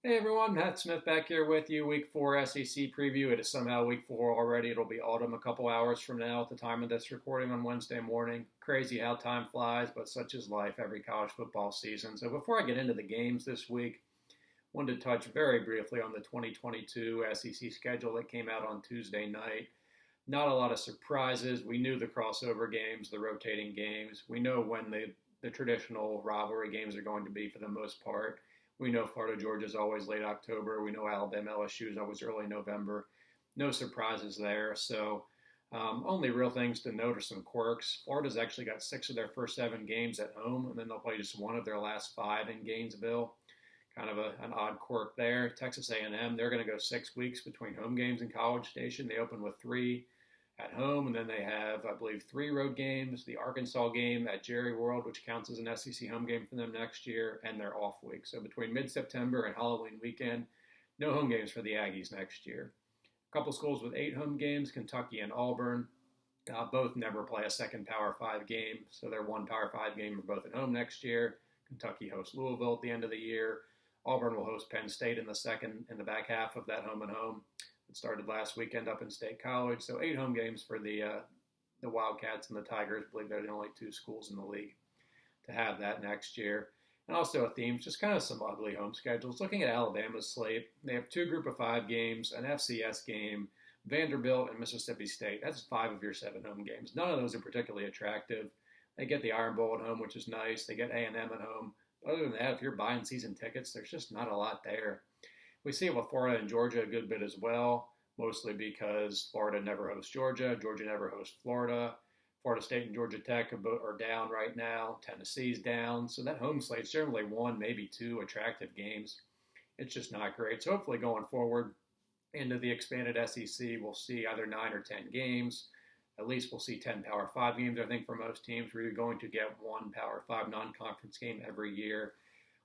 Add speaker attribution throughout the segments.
Speaker 1: Hey everyone, Matt Smith back here with you. Week 4 SEC preview. It is somehow week 4 already. It'll be autumn a couple hours from now at the time of this recording on Wednesday morning. Crazy how time flies, but such is life every college football season. So before I get into the games this week, I wanted to touch very briefly on the 2022 SEC schedule that came out on Tuesday night. Not a lot of surprises. We knew the crossover games, the rotating games. We know when the traditional rivalry games are going to be for the most part. We know Florida Georgia is always late October. We know Alabama LSU is always early November. No surprises there. So only real things to note are some quirks. Florida's actually got 6 of their first 7 games at home, and then they'll play just 1 of their last 5 in Gainesville. Kind of an odd quirk there. Texas A&M, they're going to go 6 weeks between home games and College Station. They open with 3 at home, and then they have, I believe, 3 road games, the Arkansas game at Jerry World, which counts as an SEC home game for them next year, and their off week. So between mid-September and Halloween weekend, no home games for the Aggies next year. A couple schools with 8 home games, Kentucky and Auburn. Both never play a second Power 5 game, so their 1 Power 5 game are both at home next year. Kentucky hosts Louisville at the end of the year. Auburn will host Penn State in the back half of that home and home. It started last weekend up in State College, so 8 home games for the Wildcats and the Tigers. I believe they're the only 2 schools in the league to have that next year. And also a theme, just kind of some ugly home schedules. Looking at Alabama's slate, they have 2 Group of 5 games, an FCS game, Vanderbilt and Mississippi State. That's 5 of your 7 home games. None of those are particularly attractive. They get the Iron Bowl at home, which is nice. They get A&M at home. Other than that, if you're buying season tickets, there's just not a lot there. We see it with Florida and Georgia a good bit as well, mostly because Florida never hosts Georgia, Georgia never hosts Florida. Florida State and Georgia Tech are down right now. Tennessee's down. So that home slate's generally 1, maybe 2 attractive games. It's just not great. So hopefully going forward into the expanded SEC, we'll see either 9 or 10 games. At least we'll see 10 Power 5 games, I think, for most teams. We're going to get 1 Power 5 non-conference game every year,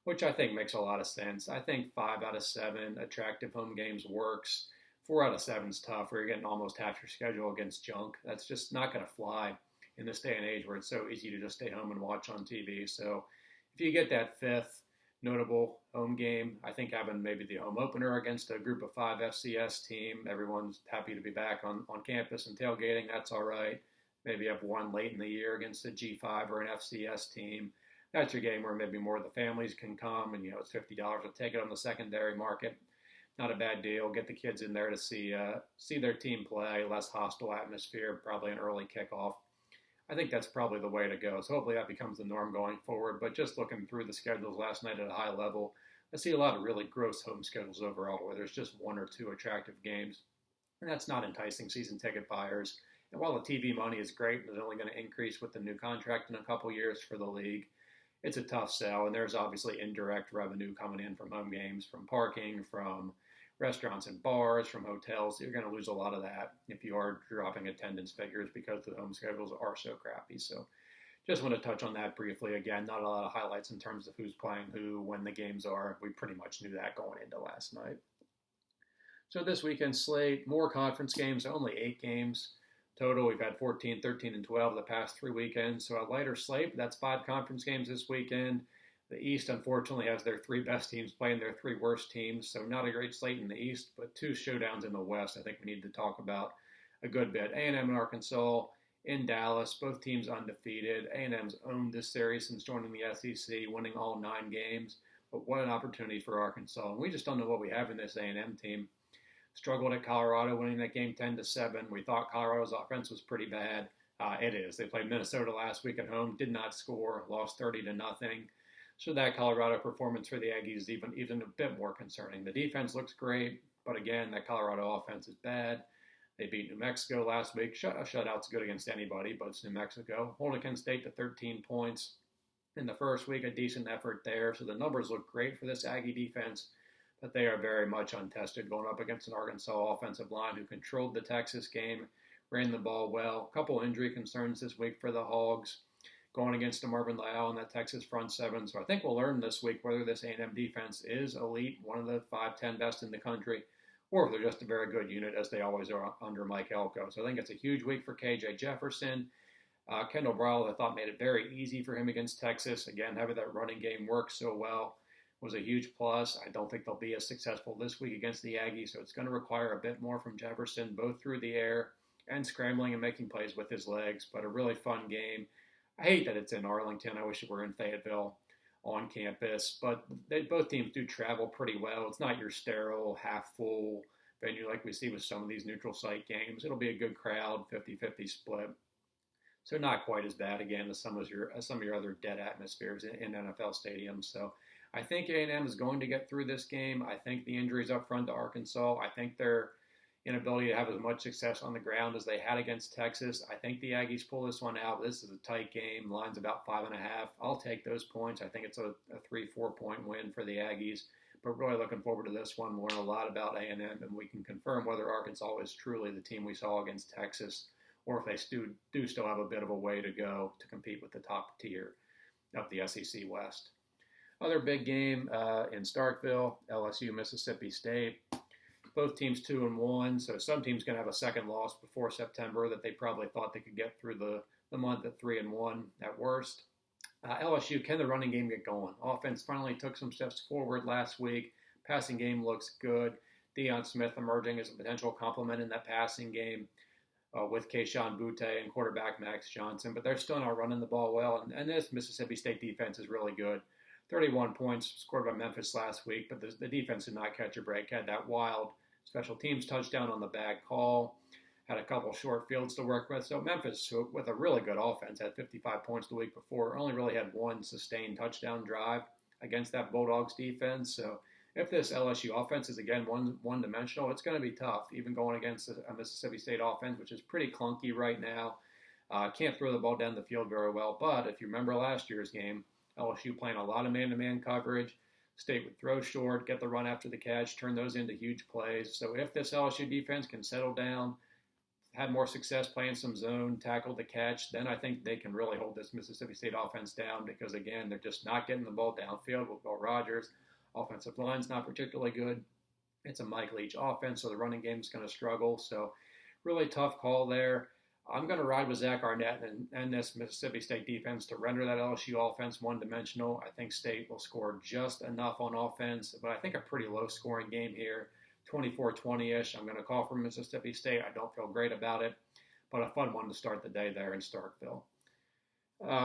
Speaker 1: which I think makes a lot of sense. I think 5 out of 7 attractive home games works. 4 out of 7 is tough, where you're getting almost half your schedule against junk. That's just not going to fly in this day and age where it's so easy to just stay home and watch on TV. So if you get that 5th notable home game, I think having maybe the home opener against a Group of 5 FCS team, everyone's happy to be back on campus and tailgating. That's all right. Maybe have one late in the year against a G5 or an FCS team. That's your game where maybe more of the families can come, and it's $50 a ticket on the secondary market. Not a bad deal. Get the kids in there to see their team play. Less hostile atmosphere. Probably an early kickoff. I think that's probably the way to go. So hopefully that becomes the norm going forward. But just looking through the schedules last night at a high level, I see a lot of really gross home schedules overall, where there's just 1 or 2 attractive games, and that's not enticing season ticket buyers. And while the TV money is great and is only going to increase with the new contract in a couple years for the league, it's a tough sell, and there's obviously indirect revenue coming in from home games, from parking, from restaurants and bars, from hotels. You're going to lose a lot of that if you are dropping attendance figures because the home schedules are so crappy. So just want to touch on that briefly. Again, not a lot of highlights in terms of who's playing who, when the games are. We pretty much knew that going into last night. So this weekend slate, more conference games, only 8 games total. We've had 14, 13, and 12 the past 3 weekends. So a lighter slate. That's 5 conference games this weekend. The East, unfortunately, has their 3 best teams playing their 3 worst teams. So not a great slate in the East, but 2 showdowns in the West I think we need to talk about a good bit. A&M and Arkansas in Dallas, both teams undefeated. A&M's owned this series since joining the SEC, winning all 9 games. But what an opportunity for Arkansas. And we just don't know what we have in this A&M team. Struggled at Colorado, winning that game 10-7. We thought Colorado's offense was pretty bad. It is. They played Minnesota last week at home, did not score, lost 30-0. So that Colorado performance for the Aggies is even a bit more concerning. The defense looks great, but again, that Colorado offense is bad. They beat New Mexico last week. A shutout's good against anybody, but it's New Mexico. Holding Kent State to 13 points in the first week, a decent effort there. So the numbers look great for this Aggie defense, but they are very much untested going up against an Arkansas offensive line who controlled the Texas game, ran the ball well. A couple injury concerns this week for the Hogs, going against a Marvin Leal and that Texas front 7. So I think we'll learn this week whether this A&M defense is elite, one of the 5-10 best in the country, or if they're just a very good unit, as they always are under Mike Elko. So I think it's a huge week for KJ Jefferson. Kendall Briles, I thought, made it very easy for him against Texas. Again, having that running game work so well. was a huge plus. I don't think they'll be as successful this week against the Aggies, so it's going to require a bit more from Jefferson, both through the air and scrambling and making plays with his legs, but a really fun game. I hate that it's in Arlington. I wish it were in Fayetteville on campus, but both teams do travel pretty well. It's not your sterile, half-full venue like we see with some of these neutral site games. It'll be a good crowd, 50-50 split. So not quite as bad, again, as some of your other dead atmospheres in NFL stadiums. So I think A&M is going to get through this game. I think the injuries up front to Arkansas, I think their inability to have as much success on the ground as they had against Texas. I think the Aggies pull this one out. This is a tight game. Line's about 5.5. I'll take those points. I think it's a 3-4 point win for the Aggies. But really looking forward to this one. We'll learn a lot about A&M, and we can confirm whether Arkansas is truly the team we saw against Texas, or if they do still have a bit of a way to go to compete with the top tier of the SEC West. Other big game in Starkville, LSU, Mississippi State. Both teams 2-1, so some teams going to have a second loss before September that they probably thought they could get through the month at 3-1 at worst. LSU, can the running game get going? Offense finally took some steps forward last week. Passing game looks good. Deion Smith emerging as a potential complement in that passing game with Keyshawn Butte and quarterback Max Johnson, but they're still not running the ball well, and this Mississippi State defense is really good. 31 points scored by Memphis last week, but the defense did not catch a break. Had that wild special teams touchdown on the bag call, had a couple short fields to work with. So Memphis, with a really good offense, had 55 points the week before, only really had one sustained touchdown drive against that Bulldogs defense. So if this LSU offense is, again, one-dimensional, it's going to be tough, even going against a Mississippi State offense, which is pretty clunky right now. Can't throw the ball down the field very well. But if you remember last year's game, LSU playing a lot of man-to-man coverage. State would throw short, get the run after the catch, turn those into huge plays. So if this LSU defense can settle down, have more success playing some zone, tackle the catch, then I think they can really hold this Mississippi State offense down because, again, they're just not getting the ball downfield with Will Rogers. Offensive line's not particularly good. It's a Mike Leach offense, so the running game's going to struggle. So really tough call there. I'm going to ride with Zach Arnett and this Mississippi State defense to render that LSU offense one-dimensional. I think State will score just enough on offense, but I think a pretty low-scoring game here, 24-20-ish. I'm going to call for Mississippi State. I don't feel great about it, but a fun one to start the day there in Starkville.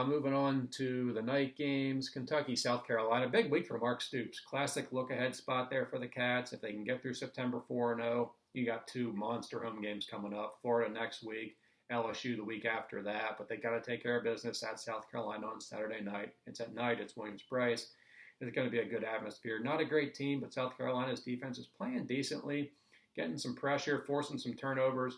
Speaker 1: Moving on to the night games, Kentucky, South Carolina. Big week for Mark Stoops. Classic look-ahead spot there for the Cats. If they can get through September 4-0, you got two monster home games coming up. Florida next week, LSU the week after that, but they got to take care of business at South Carolina on Saturday night. It's at night. It's Williams-Brice. It's going to be a good atmosphere. Not a great team, but South Carolina's defense is playing decently, getting some pressure, forcing some turnovers.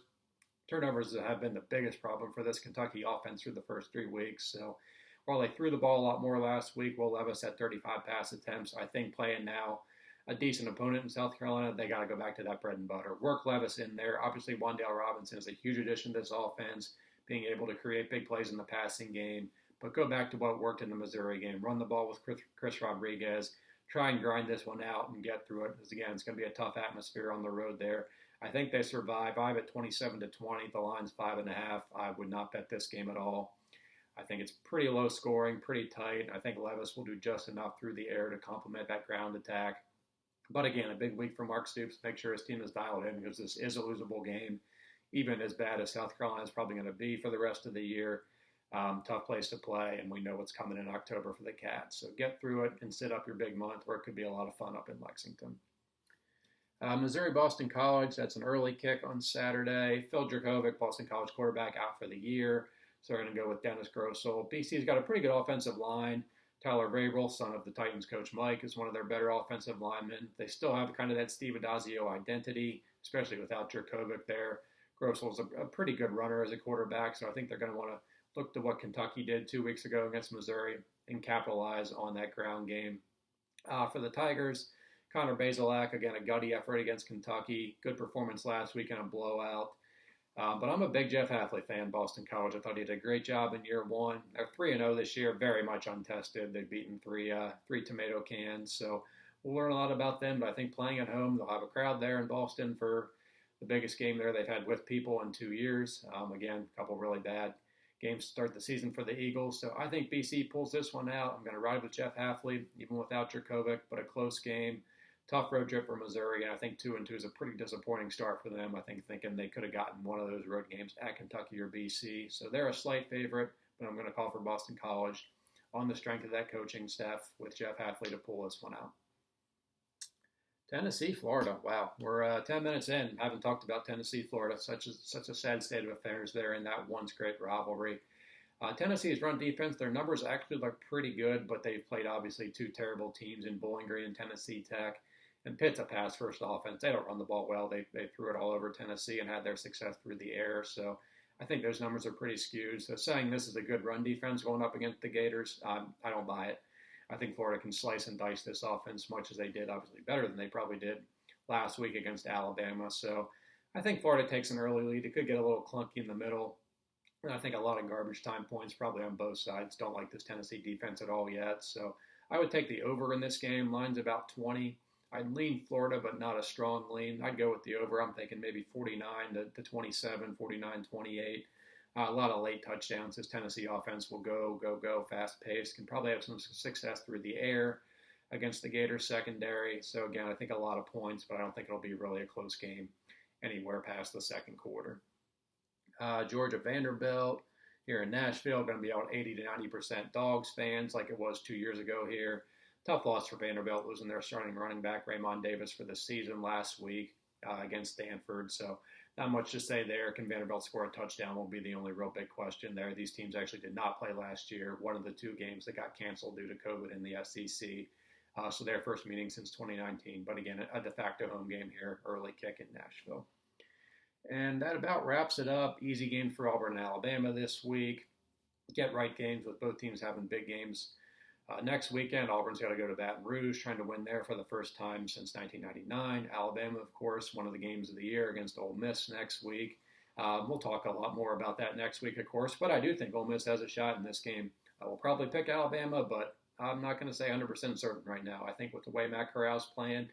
Speaker 1: Turnovers have been the biggest problem for this Kentucky offense through the first 3 weeks. So while they threw the ball a lot more last week, Will Levis had 35 pass attempts. I think playing now a decent opponent in South Carolina, they got to go back to that bread and butter. Work Levis in there. Obviously, Wan'Dale Robinson is a huge addition to this offense, being able to create big plays in the passing game. But go back to what worked in the Missouri game. Run the ball with Chris Rodriguez. Try and grind this one out and get through it. Because, again, it's going to be a tough atmosphere on the road there. I think they survive. I have it 27-20. The line's 5.5. I would not bet this game at all. I think it's pretty low scoring, pretty tight. I think Levis will do just enough through the air to complement that ground attack. But again, a big week for Mark Stoops. Make sure his team is dialed in because this is a losable game, even as bad as South Carolina is probably going to be for the rest of the year. Tough place to play, and we know what's coming in October for the Cats. So get through it and sit up your big month where it could be a lot of fun up in Lexington. Missouri-Boston College, that's an early kick on Saturday. Phil Dracovic, Boston College quarterback, out for the year. So we're going to go with Dennis Grossel. BC's got a pretty good offensive line. Tyler Vrabel, son of the Titans coach Mike, is one of their better offensive linemen. They still have kind of that Steve Adazio identity, especially without Dracovic there. Grossel's a pretty good runner as a quarterback, so I think they're going to want to look to what Kentucky did 2 weeks ago against Missouri and capitalize on that ground game. For the Tigers, Connor Bazelak, again, a gutty effort against Kentucky. Good performance last week in a blowout. But I'm a big Jeff Hafley fan, Boston College. I thought he did a great job in year one. They're 3-0 this year, very much untested. They've beaten three tomato cans. So we'll learn a lot about them. But I think playing at home, they'll have a crowd there in Boston for the biggest game there they've had with people in 2 years. Again, a couple really bad games to start the season for the Eagles. So I think BC pulls this one out. I'm going to ride with Jeff Hafley, even without Jurkovec, but a close game. Tough road trip for Missouri, and I think 2-2 is a pretty disappointing start for them. I think thinking they could have gotten one of those road games at Kentucky or BC. So they're a slight favorite, but I'm going to call for Boston College on the strength of that coaching staff with Jeff Hafley to pull this one out. Tennessee, Florida. Wow, we're 10 minutes in. Haven't talked about Tennessee, Florida. Such a sad state of affairs there in that once great rivalry. Tennessee's run defense, their numbers actually look pretty good, but they've played obviously two terrible teams in Bowling Green and Tennessee Tech. And Pitt's a pass-first offense. They don't run the ball well. They threw it all over Tennessee and had their success through the air. So I think those numbers are pretty skewed. So saying this is a good run defense going up against the Gators, I don't buy it. I think Florida can slice and dice this offense much as they did, obviously better than they probably did last week against Alabama. So I think Florida takes an early lead. It could get a little clunky in the middle. And I think a lot of garbage time points probably on both sides. Don't like this Tennessee defense at all yet. So I would take the over in this game. Line's about 20. I'd lean Florida, but not a strong lean. I'd go with the over. I'm thinking maybe 49 to 27, 49-28. A lot of late touchdowns. This Tennessee offense will go, fast-paced. Can probably have some success through the air against the Gators secondary. So, again, I think a lot of points, but I don't think it'll be really a close game anywhere past the second quarter. Georgia Vanderbilt here in Nashville, going to be out 80 to 90% Dogs fans like it was 2 years ago here. Tough loss for Vanderbilt, losing their starting running back, Raymond Davis, for the season last week against Stanford. So not much to say there. Can Vanderbilt score a touchdown will be the only real big question there. These teams actually did not play last year. One of the two games that got canceled due to COVID in the SEC. So their first meeting since 2019. But again, a de facto home game here, early kick in Nashville. And that about wraps it up. Easy game for Auburn and Alabama this week. Get right games with both teams having big games. Next weekend, Auburn's got to go to Baton Rouge, trying to win there for the first time since 1999. Alabama, of course, one of the games of the year against Ole Miss next week. We'll talk a lot more about that next week, of course, but I do think Ole Miss has a shot in this game. I will probably pick Alabama, but I'm not going to say 100% certain right now. I think with the way Matt Corral's playing,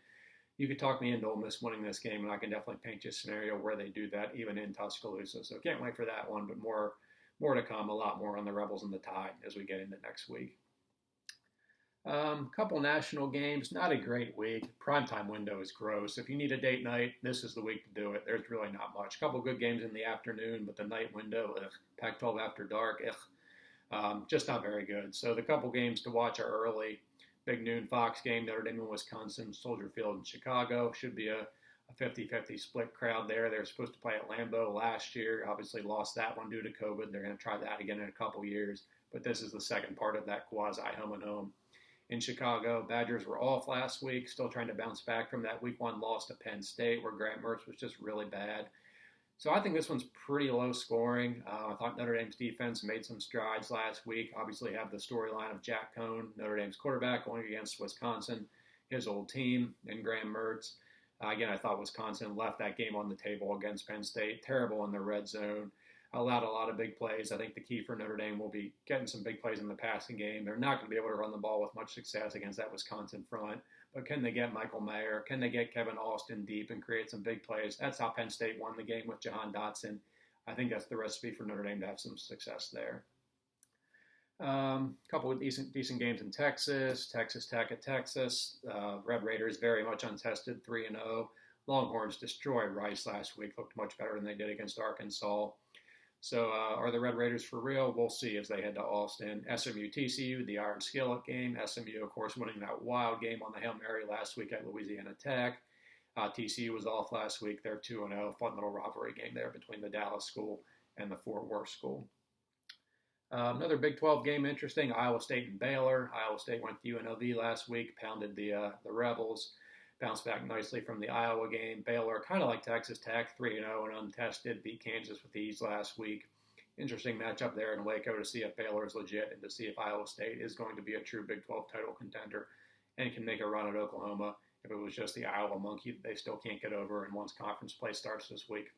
Speaker 1: you could talk me into Ole Miss winning this game, and I can definitely paint you a scenario where they do that, even in Tuscaloosa. So can't wait for that one, but more to come, a lot more on the Rebels and the Tide as we get into next week. Couple national games, not a great week. Primetime window is gross. If you need a date night, this is the week to do it. There's really not much. Couple good games in the afternoon, but the night window, Pac-12 after dark, just not very good. So the couple games to watch are early. Big noon Fox game, Notre Dame-Wisconsin, Soldier Field in Chicago. Should be a 50-50 split crowd there. They were supposed to play at Lambeau last year. Obviously lost that one due to COVID. They're going to try that again in a couple years. But this is the second part of that quasi-home and home. In Chicago, Badgers were off last week, still trying to bounce back from that week one loss to Penn State where Grant Mertz was just really bad. So I think this one's pretty low scoring. I thought Notre Dame's defense made some strides last week. Obviously have the storyline of Jack Cohn, Notre Dame's quarterback, going against Wisconsin, his old team, and Graham Mertz. Again, I thought Wisconsin left that game on the table against Penn State. Terrible in the red zone. Allowed a lot of big plays. I think the key for Notre Dame will be getting some big plays in the passing game. They're not going to be able to run the ball with much success against that Wisconsin front. But can they get Michael Mayer? Can they get Kevin Austin deep and create some big plays? That's how Penn State won the game with Jahan Dotson. I think that's the recipe for Notre Dame to have some success there. Couple of decent games in Texas. Texas Tech at Texas. Red Raiders very much untested, 3-0. Longhorns destroyed Rice last week. Looked much better than they did against Arkansas. So are the Red Raiders for real? We'll see as they head to Austin. SMU TCU, the Iron Skillet game. SMU, of course, winning that wild game on the Hail Mary last week at Louisiana Tech. TCU was off last week. They're 2-0. Fun little rivalry game there between the Dallas school and the Fort Worth school. Another Big 12 game, interesting. Iowa State and Baylor. Iowa State went to UNLV last week, pounded the Rebels. Bounced back nicely from the Iowa game. Baylor, kind of like Texas Tech, 3-0 and untested, beat Kansas with ease last week. Interesting matchup there in Waco to see if Baylor is legit and to see if Iowa State is going to be a true Big 12 title contender and can make a run at Oklahoma. If it was just the Iowa monkey they still can't get over, and once conference play starts this week,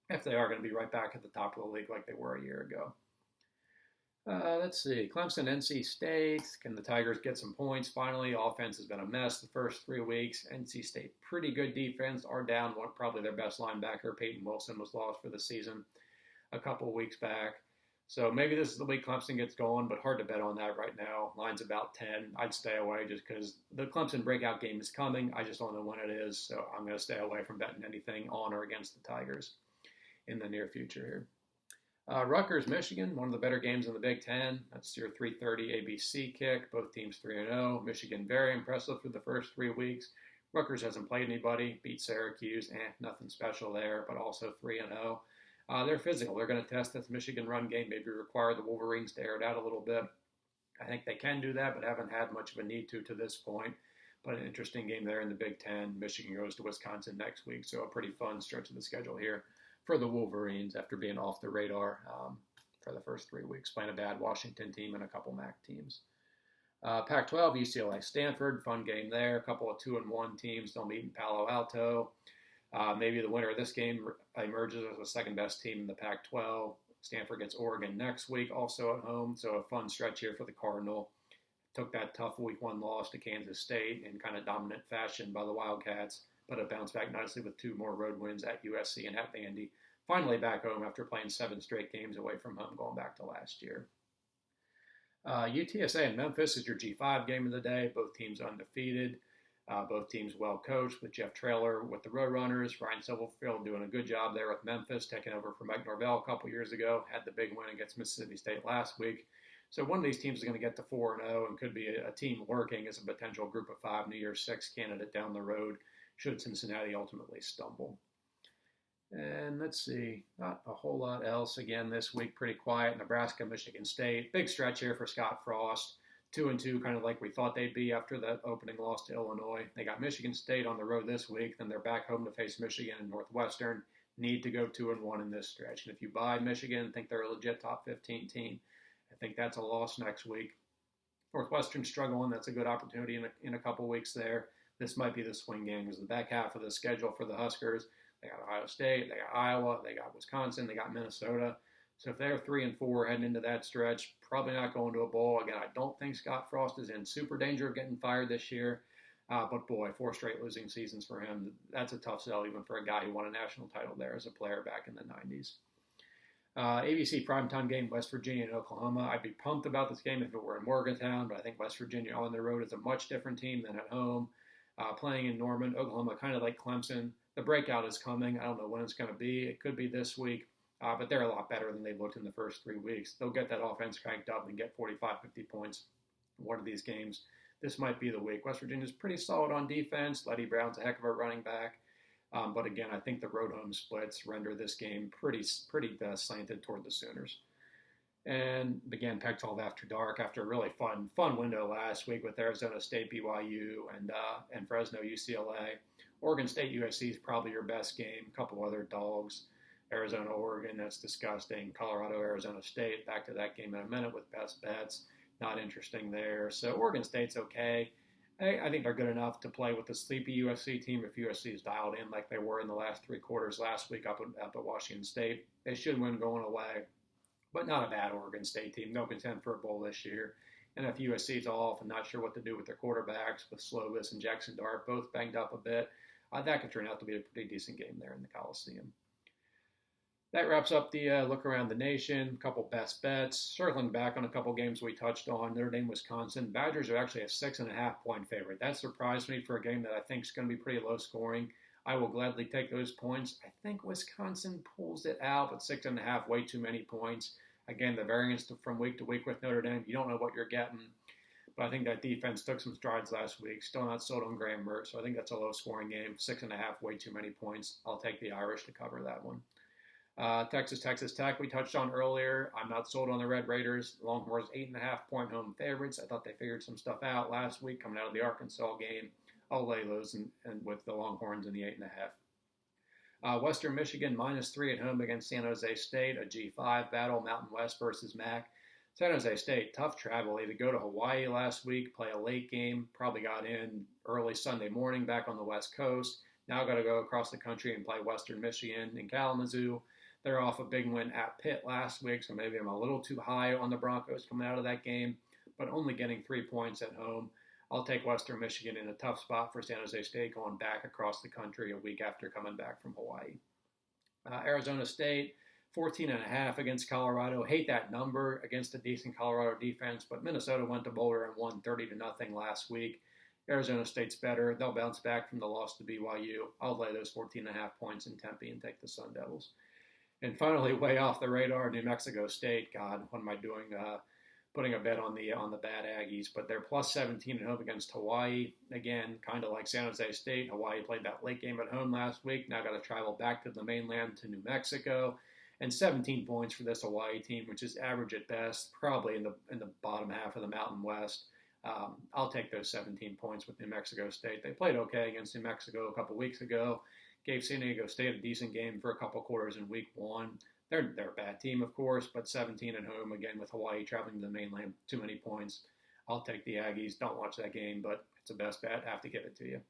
Speaker 1: if they are going to be right back at the top of the league like they were a year ago. Let's see. Clemson, NC State. Can the Tigers get some points? Finally, offense has been a mess the first 3 weeks. NC State, pretty good defense. Are down probably their best linebacker. Peyton Wilson was lost for the season a couple of weeks back. So maybe this is the week Clemson gets going, but hard to bet on that right now. Line's about 10. I'd stay away just because the Clemson breakout game is coming. I just don't know when it is, so I'm going to stay away from betting anything on or against the Tigers in the near future here. Rutgers, Michigan, one of the better games in the Big Ten. That's your 3:30 ABC kick. Both teams 3-0. Michigan very impressive through the first 3 weeks. Rutgers hasn't played anybody. Beat Syracuse. Nothing special there, but also 3-0. They're physical. They're going to test this Michigan run game, maybe require the Wolverines to air it out a little bit. I think they can do that, but haven't had much of a need to this point. But an interesting game there in the Big Ten. Michigan goes to Wisconsin next week, so a pretty fun stretch of the schedule here for the Wolverines after being off the radar for the first 3 weeks, playing a bad Washington team and a couple MAC teams. Pac-12, UCLA, Stanford, fun game there. A couple of 2-1 teams. They'll meet in Palo Alto. Maybe the winner of this game emerges as the second best team in the Pac-12. Stanford gets Oregon next week, also at home. So a fun stretch here for the Cardinal. Took that tough week 1 loss to Kansas State in kind of dominant fashion by the Wildcats, but it bounced back nicely with 2 more road wins at USC and at Vandy. Finally back home after playing 7 straight games away from home going back to last year. UTSA and Memphis is your G5 game of the day. Both teams undefeated. Both teams well coached with Jeff Traylor with the Roadrunners. Ryan Silverfield doing a good job there with Memphis, taking over from Mike Norvell a couple years ago. Had the big win against Mississippi State last week. So one of these teams is going to get to 4-0 and could be a team lurking as a potential Group of 5 New Year's 6 candidate down the road should Cincinnati ultimately stumble. And let's see, not a whole lot else again this week. Pretty quiet. Nebraska, Michigan State. Big stretch here for Scott Frost. 2-2, kind of like we thought they'd be after that opening loss to Illinois. They got Michigan State on the road this week. Then they're back home to face Michigan and Northwestern. Need to go 2-1 in this stretch. And if you buy Michigan, think they're a legit top 15 team, I think that's a loss next week. Northwestern struggling. That's a good opportunity in a couple weeks there. This might be the swing game because the back half of the schedule for the Huskers, they got Ohio State, they got Iowa, they got Wisconsin, they got Minnesota. So if they're 3-4 heading into that stretch, probably not going to a bowl. Again, I don't think Scott Frost is in super danger of getting fired this year. But boy, 4 straight losing seasons for him. That's a tough sell even for a guy who won a national title there as a player back in the 90s. ABC primetime game, West Virginia and Oklahoma. I'd be pumped about this game if it were in Morgantown, but I think West Virginia on the road is a much different team than at home. Playing in Norman, Oklahoma, kind of like Clemson. The breakout is coming. I don't know when it's going to be. It could be this week, but they're a lot better than they looked in the first 3 weeks. They'll get that offense cranked up and get 45, 50 points in one of these games. This might be the week. West Virginia's pretty solid on defense. Letty Brown's a heck of a running back. But again, I think the road-home splits render this game pretty slanted toward the Sooners. And again, Pac-12 after dark after a really fun window last week with Arizona State, BYU, and Fresno, UCLA. Oregon State, USC is probably your best game. A couple other dogs. Arizona, Oregon, that's disgusting. Colorado, Arizona State, back to that game in a minute with best bets. Not interesting there. So Oregon State's okay. I think they're good enough to play with the sleepy USC team if USC is dialed in like they were in the last 3 quarters last week up at Washington State. They should win going away, but not a bad Oregon State team. No contend for a bowl this year. And if USC's off and not sure what to do with their quarterbacks, with Slovis and Jackson Dart both banged up a bit, that could turn out to be a pretty decent game there in the Coliseum. That wraps up the look around the nation. A couple best bets. Circling back on a couple games we touched on. Notre Dame-Wisconsin. Badgers are actually a 6.5-point favorite. That surprised me for a game that I think is going to be pretty low scoring. I will gladly take those points. I think Wisconsin pulls it out, but 6.5, way too many points. Again, the variance from week to week with Notre Dame, you don't know what you're getting. But I think that defense took some strides last week. Still not sold on Graham Mertz, so I think that's a low-scoring game. 6.5, way too many points. I'll take the Irish to cover that one. Texas Tech, we touched on earlier. I'm not sold on the Red Raiders. Longhorns, 8.5-point home favorites. I thought they figured some stuff out last week coming out of the Arkansas game. I'll lay those and with the Longhorns in the 8.5. Western Michigan, -3 at home against San Jose State, a G5 battle, Mountain West versus MAC. San Jose State, tough travel. They had to go to Hawaii last week, play a late game, probably got in early Sunday morning back on the West Coast. Now got to go across the country and play Western Michigan in Kalamazoo. They're off a big win at Pitt last week, so maybe I'm a little too high on the Broncos coming out of that game, but only getting 3 points at home. I'll take Western Michigan in a tough spot for San Jose State going back across the country a week after coming back from Hawaii. Arizona State, 14.5 against Colorado. Hate that number against a decent Colorado defense, but Minnesota went to Boulder and won 30-0 last week. Arizona State's better. They'll bounce back from the loss to BYU. I'll lay those 14.5 points in Tempe and take the Sun Devils. And finally, way off the radar, New Mexico State. God, what am I doing? Putting a bet on the bad Aggies, but they're plus 17 at home against Hawaii. Again, kind of like San Jose State. Hawaii played that late game at home last week. Now got to travel back to the mainland to New Mexico, and 17 points for this Hawaii team, which is average at best, probably in the bottom half of the Mountain West. I'll take those 17 points with New Mexico State. They played okay against New Mexico a couple weeks ago. Gave San Diego State a decent game for a couple quarters in week one. They're a bad team, of course, but 17 at home, again, with Hawaii traveling to the mainland, too many points. I'll take the Aggies. Don't watch that game, but it's a best bet. Have to give it to you.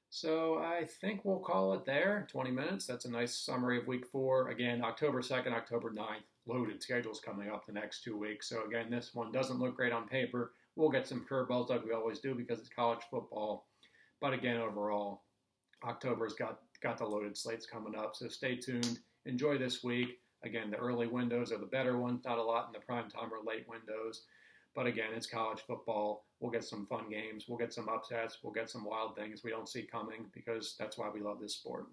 Speaker 1: So I think we'll call it there. 20 minutes. That's a nice summary of week 4. Again, October 2nd, October 9th. Loaded schedules coming up the next 2 weeks. So again, this one doesn't look great on paper. We'll get some curveballs like we always do because it's college football. But again, overall, October's got the loaded slates coming up. So stay tuned. Enjoy this week. Again, the early windows are the better ones, not a lot in the prime time or late windows. But again, it's college football. We'll get some fun games. We'll get some upsets. We'll get some wild things we don't see coming because that's why we love this sport.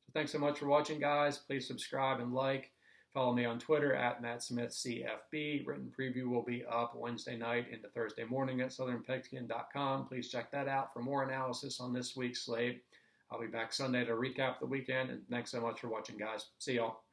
Speaker 1: So thanks so much for watching, guys. Please subscribe and like. Follow me on Twitter at MattSmithCFB. Written preview will be up Wednesday night into Thursday morning at SouthernPigskin.com. Please check that out for more analysis on this week's slate. I'll be back Sunday to recap the weekend. And thanks so much for watching, guys. See y'all.